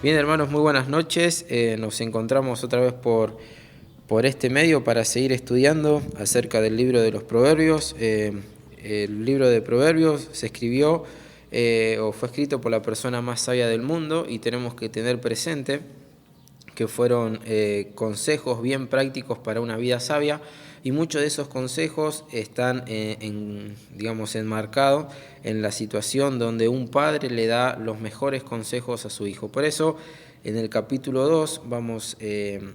Bien, hermanos, muy buenas noches. Nos encontramos otra vez por este medio para seguir estudiando acerca del libro de los Proverbios. El libro de Proverbios se escribió o fue escrito por la persona más sabia del mundo, y tenemos que tener presente que fueron consejos bien prácticos para una vida sabia, y muchos de esos consejos están digamos, enmarcados en la situación donde un padre le da los mejores consejos a su hijo. Por eso, en el capítulo 2 vamos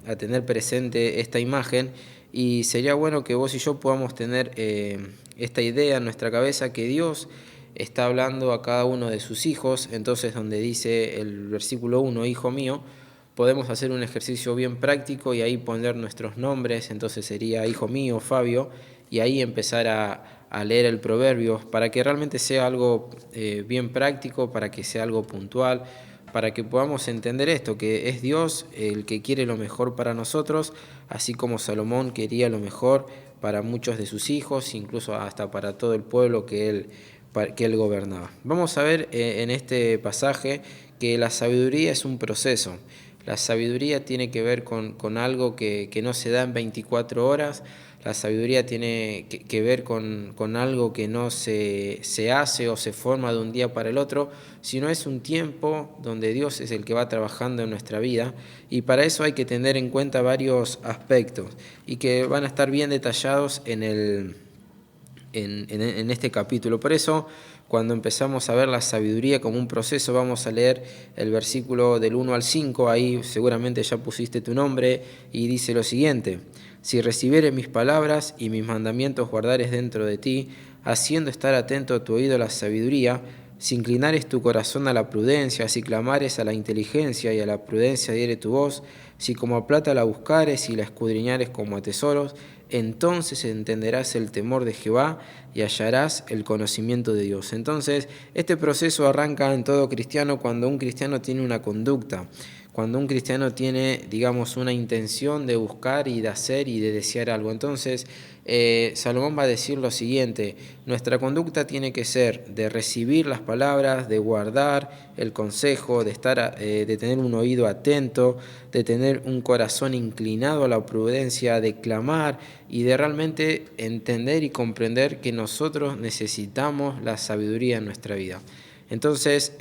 a tener presente esta imagen, y sería bueno que vos y yo podamos tener esta idea en nuestra cabeza, que Dios está hablando a cada uno de sus hijos. Entonces, donde dice el versículo 1, hijo mío, podemos hacer un ejercicio bien práctico y ahí poner nuestros nombres. Entonces sería hijo mío, Fabio, y ahí empezar a leer el proverbio para que realmente sea algo bien práctico, para que sea algo puntual, para que podamos entender esto, que es Dios el que quiere lo mejor para nosotros, así como Salomón quería lo mejor para muchos de sus hijos, incluso hasta para todo el pueblo que él gobernaba. Vamos a ver en este pasaje que la sabiduría es un proceso. La sabiduría tiene que ver con algo que no se da en 24 horas. La sabiduría tiene que ver con algo que no se hace o se forma de un día para el otro, sino es un tiempo donde Dios es el que va trabajando en nuestra vida, y para eso hay que tener en cuenta varios aspectos, y que van a estar bien detallados en este capítulo. Por eso, cuando empezamos a ver la sabiduría como un proceso, vamos a leer el versículo del 1 al 5, ahí seguramente ya pusiste tu nombre, y dice lo siguiente: si recibieres mis palabras y mis mandamientos guardares dentro de ti, haciendo estar atento a tu oído a la sabiduría, si inclinares tu corazón a la prudencia, si clamares a la inteligencia y a la prudencia diere tu voz, si como a plata la buscares y la escudriñares como a tesoros, entonces entenderás el temor de Jehová y hallarás el conocimiento de Dios. Entonces, este proceso arranca en todo cristiano cuando un cristiano tiene una conducta, cuando un cristiano tiene, digamos, una intención de buscar y de hacer y de desear algo. Entonces, Salomón va a decir lo siguiente: nuestra conducta tiene que ser de recibir las palabras, de guardar el consejo, de tener un oído atento, de tener un corazón inclinado a la prudencia, de clamar y de realmente entender y comprender que nosotros necesitamos la sabiduría en nuestra vida. Entonces,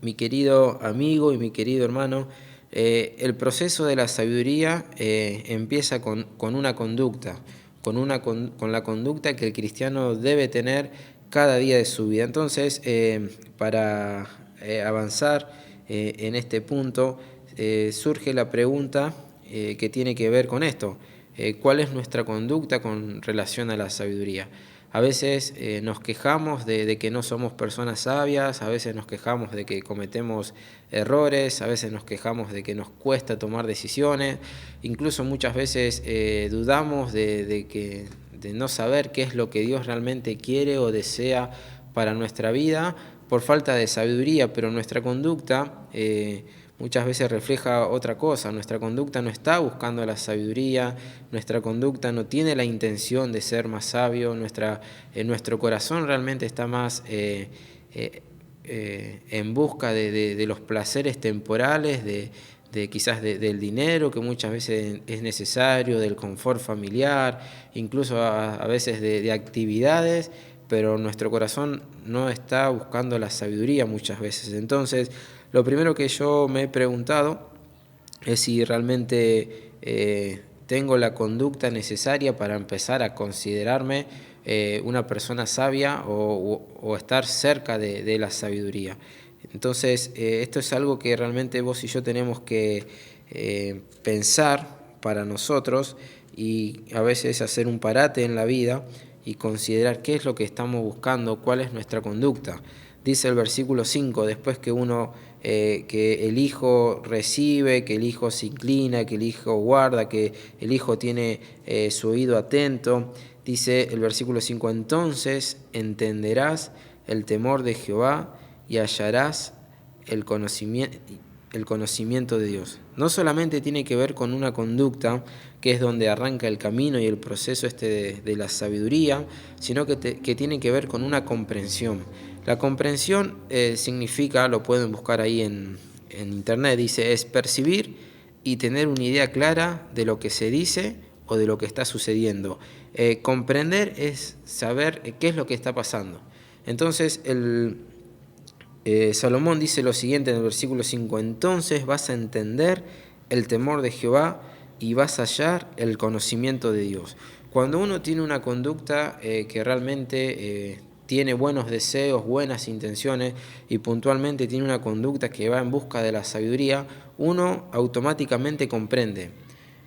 mi querido amigo y mi querido hermano, el proceso de la sabiduría empieza con una conducta, con la conducta que el cristiano debe tener cada día de su vida. Entonces, para avanzar en este punto, surge la pregunta que tiene que ver con esto: ¿cuál es nuestra conducta con relación a la sabiduría? A veces nos quejamos de que no somos personas sabias, a veces nos quejamos de que cometemos errores, a veces nos quejamos de que nos cuesta tomar decisiones, incluso muchas veces dudamos de no saber qué es lo que Dios realmente quiere o desea para nuestra vida por falta de sabiduría, pero nuestra conducta muchas veces refleja otra cosa. Nuestra conducta no está buscando la sabiduría, nuestra conducta no tiene la intención de ser más sabio, nuestro corazón realmente está más en busca de los placeres temporales, quizás del dinero que muchas veces es necesario, del confort familiar, incluso a veces de actividades, pero nuestro corazón no está buscando la sabiduría muchas veces. Entonces, lo primero que yo me he preguntado es si realmente tengo la conducta necesaria para empezar a considerarme una persona sabia o estar cerca de la sabiduría. Entonces, esto es algo que realmente vos y yo tenemos que pensar para nosotros, y a veces hacer un parate en la vida y considerar qué es lo que estamos buscando, cuál es nuestra conducta. Dice el versículo 5, después que que el hijo recibe, que el hijo se inclina, que el hijo guarda, que el hijo tiene su oído atento, dice el versículo 5, entonces entenderás el temor de Jehová y hallarás el conocimiento de Dios. No solamente tiene que ver con una conducta, que es donde arranca el camino y el proceso de la sabiduría, sino que tiene que ver con una comprensión. La comprensión significa, lo pueden buscar ahí en en internet, dice, es percibir y tener una idea clara de lo que se dice o de lo que está sucediendo. Comprender es saber qué es lo que está pasando. Entonces, Salomón dice lo siguiente en el versículo 5, entonces vas a entender el temor de Jehová y vas a hallar el conocimiento de Dios. Cuando uno tiene una conducta que realmente tiene buenos deseos, buenas intenciones y puntualmente tiene una conducta que va en busca de la sabiduría, uno automáticamente comprende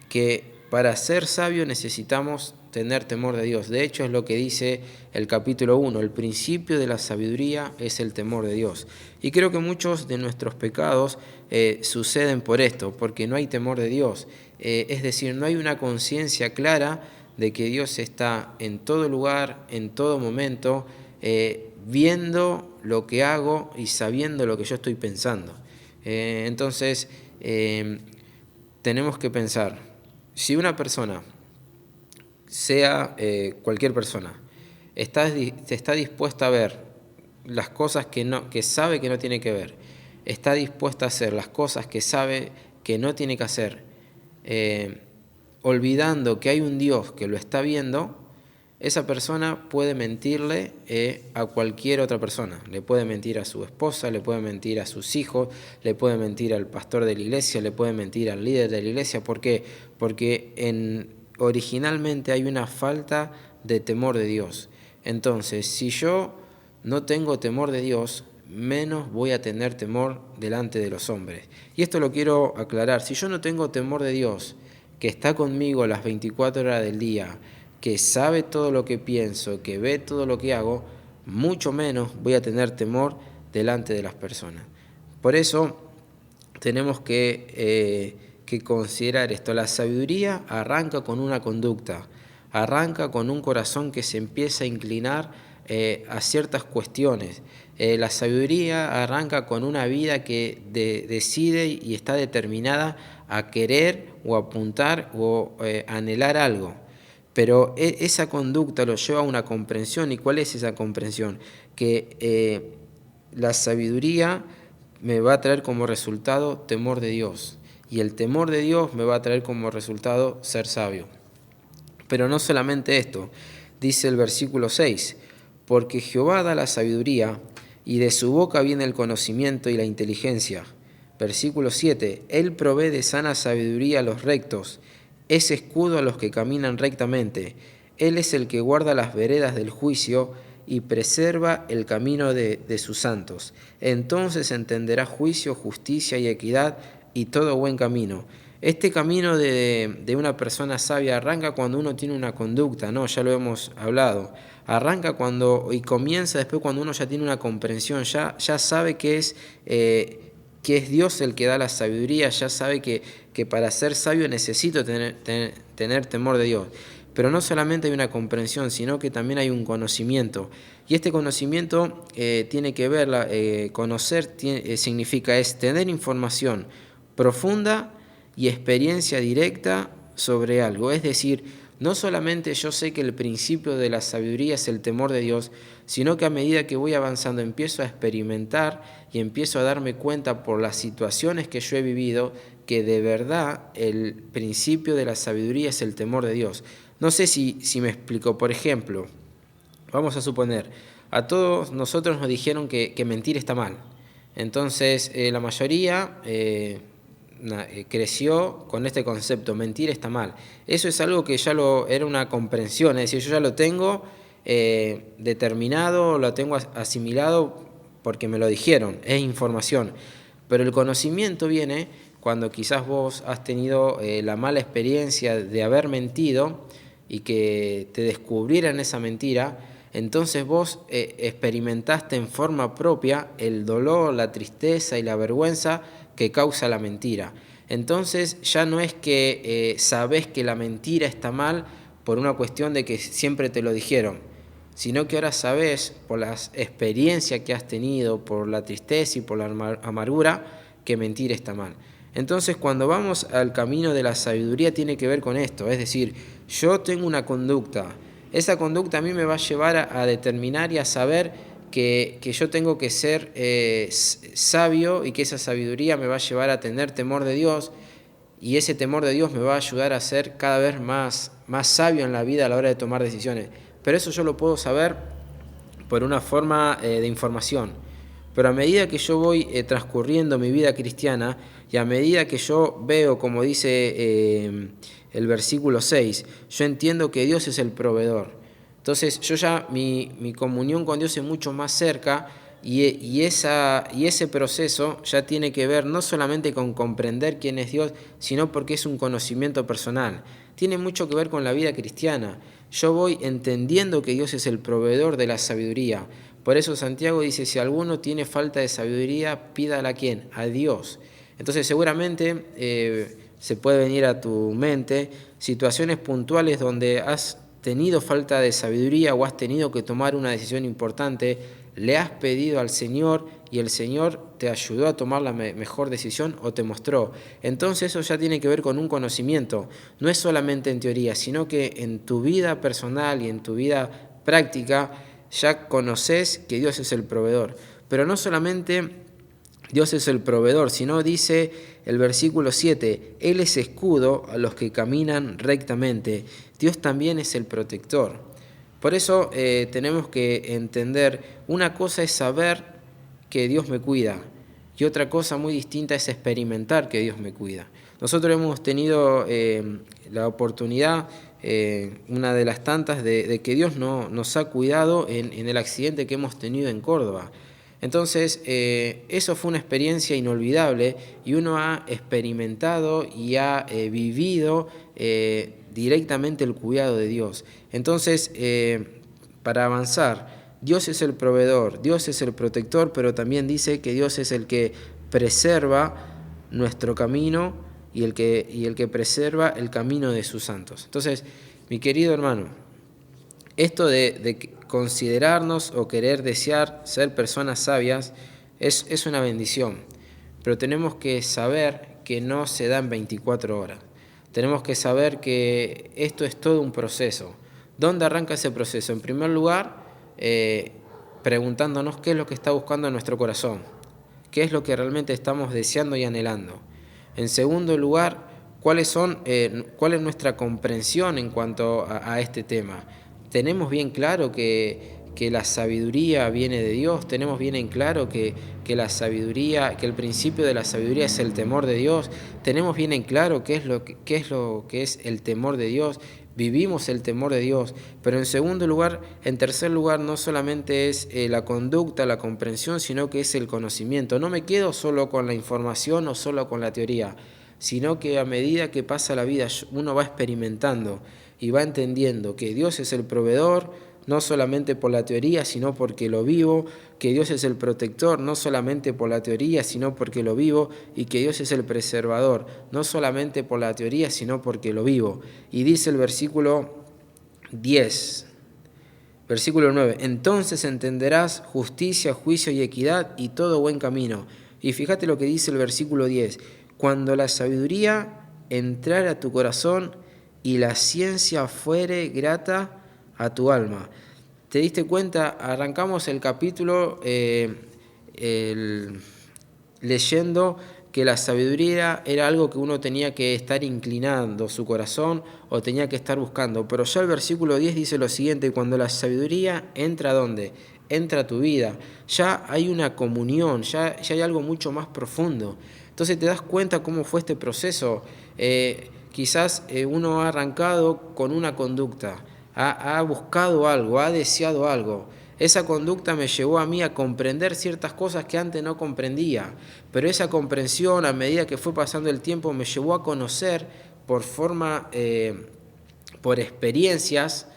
que para ser sabio necesitamos tener temor de Dios. De hecho, es lo que dice el capítulo 1, el principio de la sabiduría es el temor de Dios. Y creo que muchos de nuestros pecados suceden por esto, porque no hay temor de Dios. Es decir, no hay una conciencia clara de que Dios está en todo lugar, en todo momento, viendo lo que hago y sabiendo lo que yo estoy pensando. Entonces, tenemos que pensar, si una persona, sea cualquier persona, está dispuesta a ver las cosas que sabe que no tiene que ver, está dispuesta a hacer las cosas que sabe que no tiene que hacer, olvidando que hay un Dios que lo está viendo, esa persona puede mentirle a cualquier otra persona. Le puede mentir a su esposa, le puede mentir a sus hijos, le puede mentir al pastor de la iglesia, le puede mentir al líder de la iglesia. ¿Por qué? Porque originalmente hay una falta de temor de Dios. Entonces, si yo no tengo temor de Dios, menos voy a tener temor delante de los hombres. Y esto lo quiero aclarar. Si yo no tengo temor de Dios, que está conmigo las 24 horas del día, que sabe todo lo que pienso, que ve todo lo que hago, mucho menos voy a tener temor delante de las personas. Por eso tenemos que considerar esto. La sabiduría arranca con una conducta, arranca con un corazón que se empieza a inclinar a ciertas cuestiones. La sabiduría arranca con una vida que decide y está determinada a querer o apuntar o anhelar algo. Pero esa conducta lo lleva a una comprensión. ¿Y cuál es esa comprensión? Que la sabiduría me va a traer como resultado temor de Dios. Y el temor de Dios me va a traer como resultado ser sabio. Pero no solamente esto. Dice el versículo 6, porque Jehová da la sabiduría y de su boca viene el conocimiento y la inteligencia. Versículo 7, Él provee de sana sabiduría a los rectos, es escudo a los que caminan rectamente. Él es el que guarda las veredas del juicio y preserva el camino de sus santos. Entonces entenderá juicio, justicia y equidad y todo buen camino. Este camino de una persona sabia arranca cuando uno tiene una conducta, ¿no? Ya lo hemos hablado. Arranca y comienza después cuando uno ya tiene una comprensión, ya sabe que es Dios el que da la sabiduría, ya sabe que para ser sabio necesito tener temor de Dios. Pero no solamente hay una comprensión, sino que también hay un conocimiento. Y este conocimiento tiene que ver, conocer significa tener información profunda y experiencia directa sobre algo. Es decir, no solamente yo sé que el principio de la sabiduría es el temor de Dios, sino que a medida que voy avanzando empiezo a experimentar y empiezo a darme cuenta por las situaciones que yo he vivido que de verdad el principio de la sabiduría es el temor de Dios. No sé si me explico. Por ejemplo, vamos a suponer, a todos nosotros nos dijeron que mentir está mal. Entonces la mayoría creció con este concepto, mentir está mal. Eso es algo que ya era una comprensión, es decir, yo ya lo tengo determinado, lo tengo asimilado porque me lo dijeron, es información. Pero el conocimiento viene cuando quizás vos has tenido la mala experiencia de haber mentido y que te descubrieran esa mentira. Entonces vos experimentaste en forma propia el dolor, la tristeza y la vergüenza que causa la mentira. Entonces ya no es que sabés que la mentira está mal por una cuestión de que siempre te lo dijeron, sino que ahora sabés por las experiencias que has tenido, por la tristeza y por la amargura, que mentir está mal. Entonces cuando vamos al camino de la sabiduría tiene que ver con esto, es decir, yo tengo una conducta, esa conducta a mí me va a llevar a determinar y a saber que yo tengo que ser sabio y que esa sabiduría me va a llevar a tener temor de Dios y ese temor de Dios me va a ayudar a ser cada vez más sabio en la vida a la hora de tomar decisiones. Pero eso yo lo puedo saber por una forma de información. Pero a medida que yo voy transcurriendo mi vida cristiana y a medida que yo veo, como dice el versículo 6, yo entiendo que Dios es el proveedor. Entonces yo ya mi comunión con Dios es mucho más cerca y ese proceso ya tiene que ver no solamente con comprender quién es Dios, sino porque es un conocimiento personal. Tiene mucho que ver con la vida cristiana. Yo voy entendiendo que Dios es el proveedor de la sabiduría. Por eso Santiago dice, si alguno tiene falta de sabiduría, pídala a ¿quién? A Dios. Entonces seguramente se puede venir a tu mente situaciones puntuales donde has tenido falta de sabiduría o has tenido que tomar una decisión importante, le has pedido al Señor y el Señor te ayudó a tomar la mejor decisión o te mostró. Entonces eso ya tiene que ver con un conocimiento, no es solamente en teoría, sino que en tu vida personal y en tu vida práctica ya conoces que Dios es el proveedor. Pero no solamente Dios es el proveedor, sino dice el versículo 7, Él es escudo a los que caminan rectamente. Dios también es el protector. Por eso tenemos que entender, una cosa es saber que Dios me cuida y otra cosa muy distinta es experimentar que Dios me cuida. Nosotros hemos tenido la oportunidad, una de las tantas, de que Dios nos ha cuidado en el accidente que hemos tenido en Córdoba. Entonces, eso fue una experiencia inolvidable y uno ha experimentado y ha vivido directamente el cuidado de Dios. Entonces, para avanzar, Dios es el proveedor, Dios es el protector, pero también dice que Dios es el que preserva nuestro camino y el que preserva el camino de sus santos. Entonces, mi querido hermano, esto de considerarnos o querer desear ser personas sabias es una bendición, pero tenemos que saber que no se da en 24 horas. Tenemos que saber que esto es todo un proceso. ¿Dónde arranca ese proceso? En primer lugar, preguntándonos qué es lo que está buscando en nuestro corazón, qué es lo que realmente estamos deseando y anhelando. En segundo lugar, cuál es nuestra comprensión en cuanto a este tema. Tenemos bien claro que la sabiduría viene de Dios, tenemos bien en claro que la sabiduría, que el principio de la sabiduría es el temor de Dios, tenemos bien en claro qué es lo que es el temor de Dios, vivimos el temor de Dios, pero en tercer lugar, no solamente es la conducta, la comprensión, sino que es el conocimiento. No me quedo solo con la información o solo con la teoría, sino que a medida que pasa la vida uno va experimentando y va entendiendo que Dios es el proveedor, no solamente por la teoría, sino porque lo vivo, que Dios es el protector, no solamente por la teoría, sino porque lo vivo, y que Dios es el preservador, no solamente por la teoría, sino porque lo vivo. Y dice el versículo 10, versículo 9, entonces entenderás justicia, juicio y equidad y todo buen camino. Y fíjate lo que dice el versículo 10, cuando la sabiduría entrara a tu corazón y la ciencia fuere grata a tu alma. ¿Te diste cuenta? Arrancamos el capítulo leyendo que la sabiduría era algo que uno tenía que estar inclinando su corazón o tenía que estar buscando. Pero ya el versículo 10 dice lo siguiente, cuando la sabiduría entra, ¿dónde? Entra a tu vida. Ya hay una comunión, ya hay algo mucho más profundo. Entonces te das cuenta cómo fue este proceso. Quizás uno ha arrancado con una conducta, ha buscado algo, ha deseado algo. Esa conducta me llevó a mí a comprender ciertas cosas que antes no comprendía, pero esa comprensión a medida que fue pasando el tiempo me llevó a conocer por experiencias,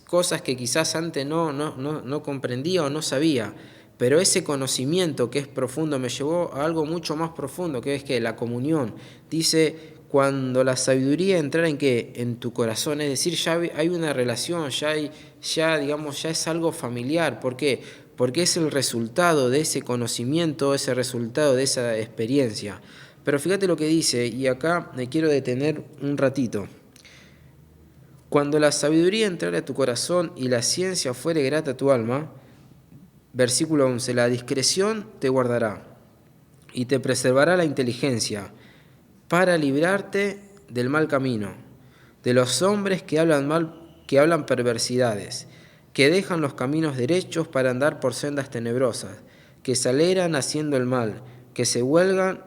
cosas que quizás antes no comprendía o no sabía. Pero ese conocimiento que es profundo me llevó a algo mucho más profundo, que es que la comunión. Dice, cuando la sabiduría entrara en ¿qué? En tu corazón, es decir, ya hay una relación, ya es algo familiar. ¿Por qué? Porque es el resultado de ese conocimiento, ese resultado de esa experiencia. Pero fíjate lo que dice, y acá me quiero detener un ratito. Cuando la sabiduría entrara a tu corazón y la ciencia fuere grata a tu alma, Versículo 11, la discreción te guardará y te preservará la inteligencia para librarte del mal camino, de los hombres que hablan perversidades, que dejan los caminos derechos para andar por sendas tenebrosas, que se alegran haciendo el mal, que se huelgan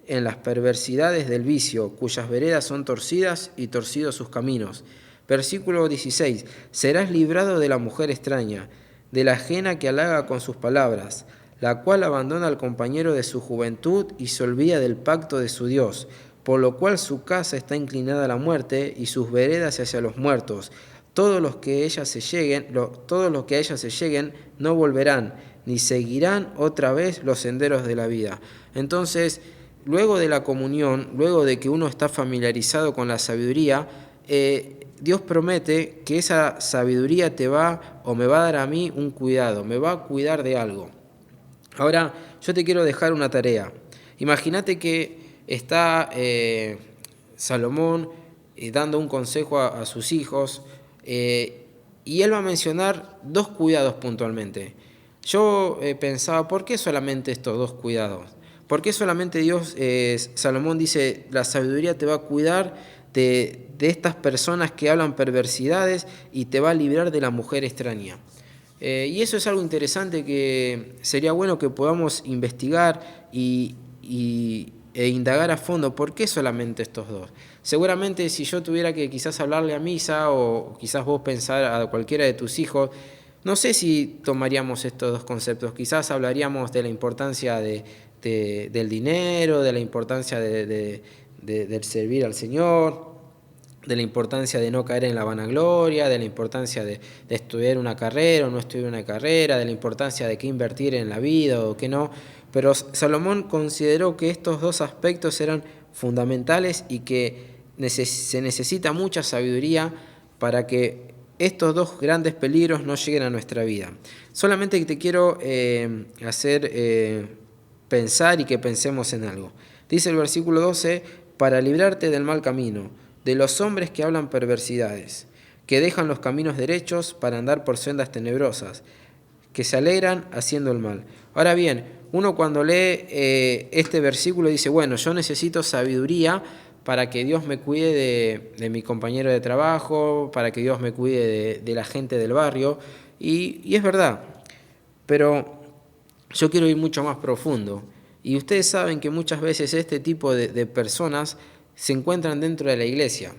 en las perversidades del vicio, cuyas veredas son torcidas y torcidos sus caminos. Versículo 16, serás librado de la mujer extraña, de la ajena que halaga con sus palabras, la cual abandona al compañero de su juventud y se olvida del pacto de su Dios, por lo cual su casa está inclinada a la muerte y sus veredas hacia los muertos. Todos los que a ella se lleguen no volverán, ni seguirán otra vez los senderos de la vida. Entonces, luego de la comunión, luego de que uno está familiarizado con la sabiduría, Dios promete que esa sabiduría me va a dar a mí un cuidado, me va a cuidar de algo. Ahora, yo te quiero dejar una tarea. Imagínate que está Salomón dando un consejo a sus hijos y él va a mencionar 2 cuidados puntualmente. Yo pensaba, ¿por qué solamente estos 2 cuidados? ¿Por qué solamente Salomón dice, la sabiduría te va a cuidar de estas personas que hablan perversidades y te va a librar de la mujer extraña? Y eso es algo interesante que sería bueno que podamos investigar e indagar a fondo. ¿Por qué solamente estos 2? Seguramente si yo tuviera que quizás hablarle a Misa o quizás vos pensar a cualquiera de tus hijos, no sé si tomaríamos estos 2 conceptos. Quizás hablaríamos de la importancia del dinero, de la importancia del servir al Señor, de la importancia de no caer en la vanagloria, de la importancia de estudiar una carrera o no estudiar una carrera, de la importancia de qué invertir en la vida o qué no. Pero Salomón consideró que estos 2 aspectos eran fundamentales y que se necesita mucha sabiduría para que estos 2 grandes peligros no lleguen a nuestra vida. Solamente te quiero hacer pensar y que pensemos en algo. Dice el versículo 12, para librarte del mal camino, de los hombres que hablan perversidades, que dejan los caminos derechos para andar por sendas tenebrosas, que se alegran haciendo el mal. Ahora bien, uno cuando lee este versículo dice, bueno, yo necesito sabiduría para que Dios me cuide de mi compañero de trabajo, para que Dios me cuide de la gente del barrio, y es verdad, pero yo quiero ir mucho más profundo. Y ustedes saben que muchas veces este tipo de personas se encuentran dentro de la iglesia.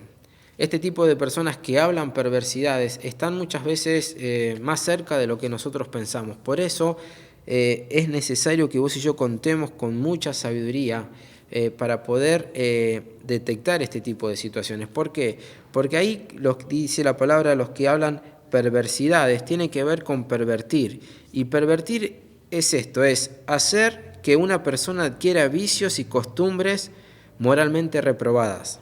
Este tipo de personas que hablan perversidades están muchas veces más cerca de lo que nosotros pensamos. Por eso es necesario que vos y yo contemos con mucha sabiduría para poder detectar este tipo de situaciones. ¿Por qué? Porque ahí dice la palabra, los que hablan perversidades, tiene que ver con pervertir. Y pervertir es esto, es hacer que una persona adquiera vicios y costumbres moralmente reprobadas.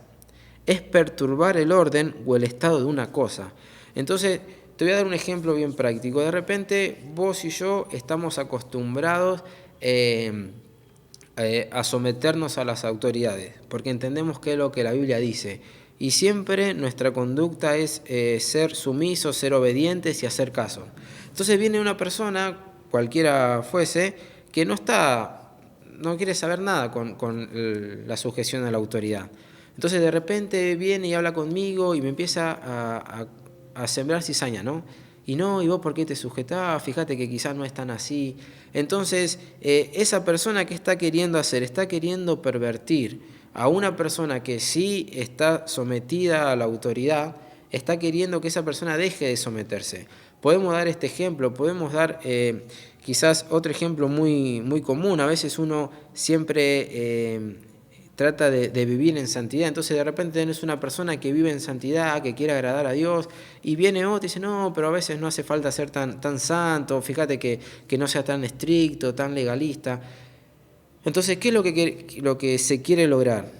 Es perturbar el orden o el estado de una cosa. Entonces, te voy a dar un ejemplo bien práctico. De repente, vos y yo estamos acostumbrados a someternos a las autoridades, porque entendemos qué es lo que la Biblia dice. Y siempre nuestra conducta es ser sumisos, ser obedientes y hacer caso. Entonces viene una persona, cualquiera fuese, que no quiere saber nada con la sujeción a la autoridad. Entonces de repente viene y habla conmigo y me empieza a sembrar cizaña, ¿no? Y vos por qué te sujetás, fíjate que quizás no es tan así. Entonces esa persona que está queriendo pervertir a una persona que sí está sometida a la autoridad, está queriendo que esa persona deje de someterse. Podemos dar este ejemplo, podemos dar quizás otro ejemplo muy, muy común. A veces uno siempre trata de vivir en santidad, entonces de repente tenés una persona que vive en santidad, que quiere agradar a Dios, y viene otro y dice, no, pero a veces no hace falta ser tan santo, fíjate que no sea tan estricto, tan legalista. Entonces, ¿qué es lo que se quiere lograr?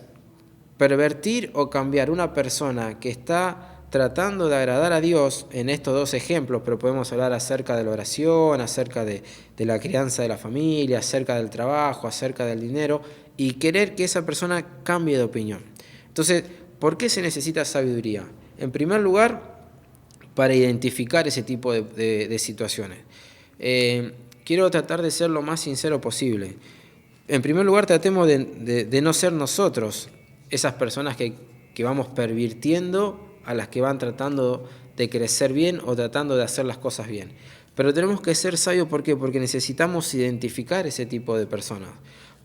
Pervertir o cambiar una persona que está tratando de agradar a Dios en estos 2 ejemplos, pero podemos hablar acerca de la oración, acerca de la crianza de la familia, acerca del trabajo, acerca del dinero, y querer que esa persona cambie de opinión. Entonces, ¿por qué se necesita sabiduría? En primer lugar, para identificar ese tipo de situaciones. quiero tratar de ser lo más sincero posible. En primer lugar, tratemos de no ser nosotros esas personas que vamos pervirtiendo a las que van tratando de crecer bien o tratando de hacer las cosas bien. Pero tenemos que ser sabios, ¿por qué? Porque necesitamos identificar ese tipo de personas.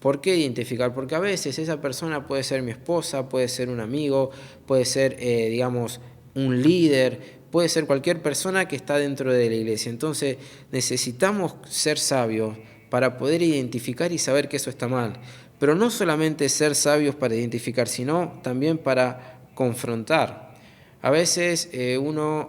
¿Por qué identificar? Porque a veces esa persona puede ser mi esposa, puede ser un amigo, puede ser, digamos, un líder, puede ser cualquier persona que está dentro de la iglesia. Entonces necesitamos ser sabios para poder identificar y saber que eso está mal. Pero no solamente ser sabios para identificar, sino también para confrontar. A veces uno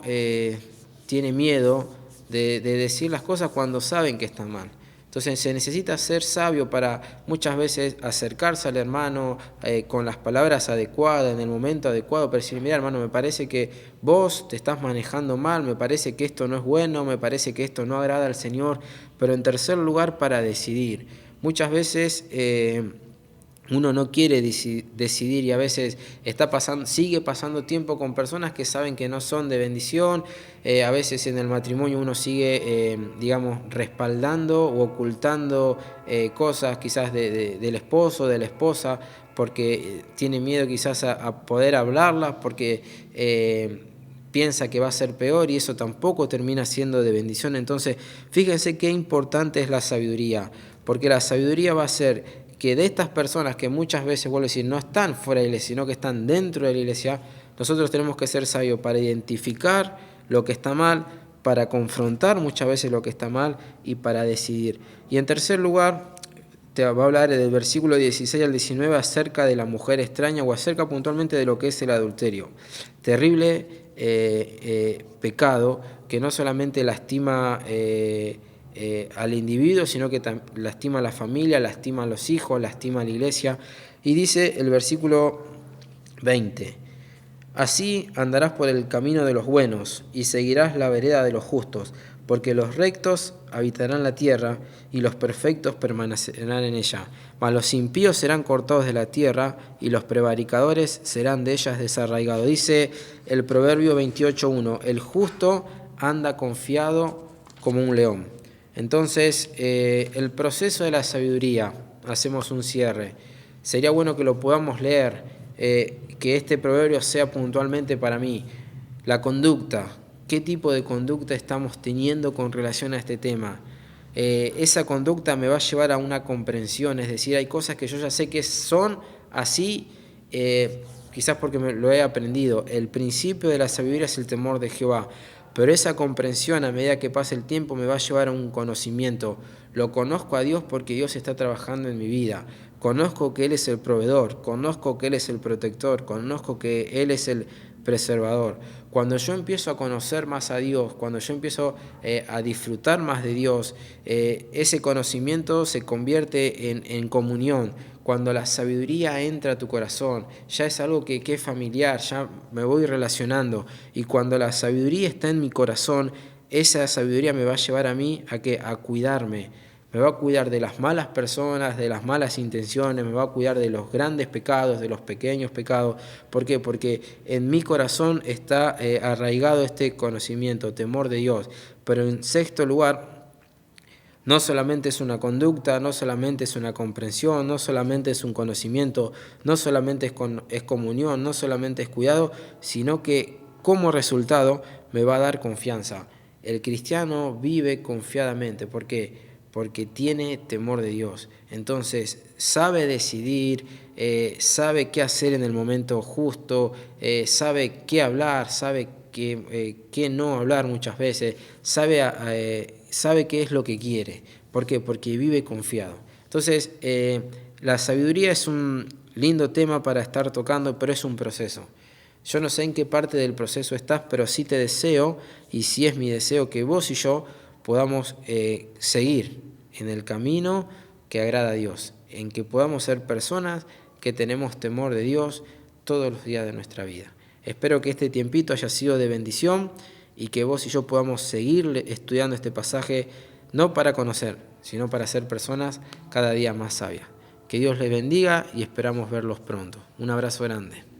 tiene miedo de decir las cosas cuando saben que están mal. Entonces se necesita ser sabio para muchas veces acercarse al hermano con las palabras adecuadas, en el momento adecuado, para decir, mira hermano, me parece que vos te estás manejando mal, me parece que esto no es bueno, me parece que esto no agrada al Señor. Pero en tercer lugar, para decidir. Muchas veces uno no quiere decidir y a veces sigue pasando tiempo con personas que saben que no son de bendición. A veces en el matrimonio uno sigue, digamos, respaldando o ocultando cosas quizás del esposo, de la esposa, porque tiene miedo quizás a poder hablarlas, porque piensa que va a ser peor y eso tampoco termina siendo de bendición. Entonces, fíjense qué importante es la sabiduría, porque la sabiduría va a ser que de estas personas que muchas veces, vuelvo a decir, no están fuera de la iglesia, sino que están dentro de la iglesia, nosotros tenemos que ser sabios para identificar lo que está mal, para confrontar muchas veces lo que está mal y para decidir. Y en tercer lugar, te va a hablar del versículo 16 al 19 acerca de la mujer extraña o acerca puntualmente de lo que es el adulterio. Terrible pecado que no solamente lastima al individuo, sino que lastima a la familia, lastima a los hijos, lastima a la iglesia. Y dice el versículo 20, así andarás por el camino de los buenos y seguirás la vereda de los justos, porque los rectos habitarán la tierra y los perfectos permanecerán en ella. Mas los impíos serán cortados de la tierra y los prevaricadores serán de ellas desarraigados. Dice el Proverbio 28:1, el justo anda confiado como un león. Entonces, el proceso de la sabiduría, hacemos un cierre. Sería bueno que lo podamos leer, que este proverbio sea puntualmente para mí. La conducta, ¿qué tipo de conducta estamos teniendo con relación a este tema? Esa conducta me va a llevar a una comprensión, es decir, hay cosas que yo ya sé que son así, quizás porque lo he aprendido. El principio de la sabiduría es el temor de Jehová. Pero esa comprensión a medida que pase el tiempo me va a llevar a un conocimiento. Lo conozco a Dios porque Dios está trabajando en mi vida. Conozco que Él es el proveedor, conozco que Él es el protector, conozco que Él es el preservador. Cuando yo empiezo a conocer más a Dios, cuando yo empiezo a disfrutar más de Dios, ese conocimiento se convierte en comunión. Cuando la sabiduría entra a tu corazón, ya es algo que es familiar, ya me voy relacionando. Y cuando la sabiduría está en mi corazón, esa sabiduría me va a llevar a mí a cuidarme. Me va a cuidar de las malas personas, de las malas intenciones, me va a cuidar de los grandes pecados, de los pequeños pecados. ¿Por qué? Porque en mi corazón está arraigado este conocimiento, temor de Dios. Pero en sexto lugar, no solamente es una conducta, no solamente es una comprensión, no solamente es un conocimiento, no solamente es comunión, no solamente es cuidado, sino que como resultado me va a dar confianza. El cristiano vive confiadamente. ¿Por qué? Porque tiene temor de Dios. Entonces sabe decidir, sabe qué hacer en el momento justo, sabe qué hablar, sabe qué no hablar muchas veces, sabe qué es lo que quiere. ¿Por qué? Porque vive confiado. Entonces, la sabiduría es un lindo tema para estar tocando, pero es un proceso. Yo no sé en qué parte del proceso estás, pero sí te deseo, y sí es mi deseo, que vos y yo podamos seguir en el camino que agrada a Dios, en que podamos ser personas que tenemos temor de Dios todos los días de nuestra vida. Espero que este tiempito haya sido de bendición y que vos y yo podamos seguir estudiando este pasaje, no para conocer, sino para ser personas cada día más sabias. Que Dios les bendiga y esperamos verlos pronto. Un abrazo grande.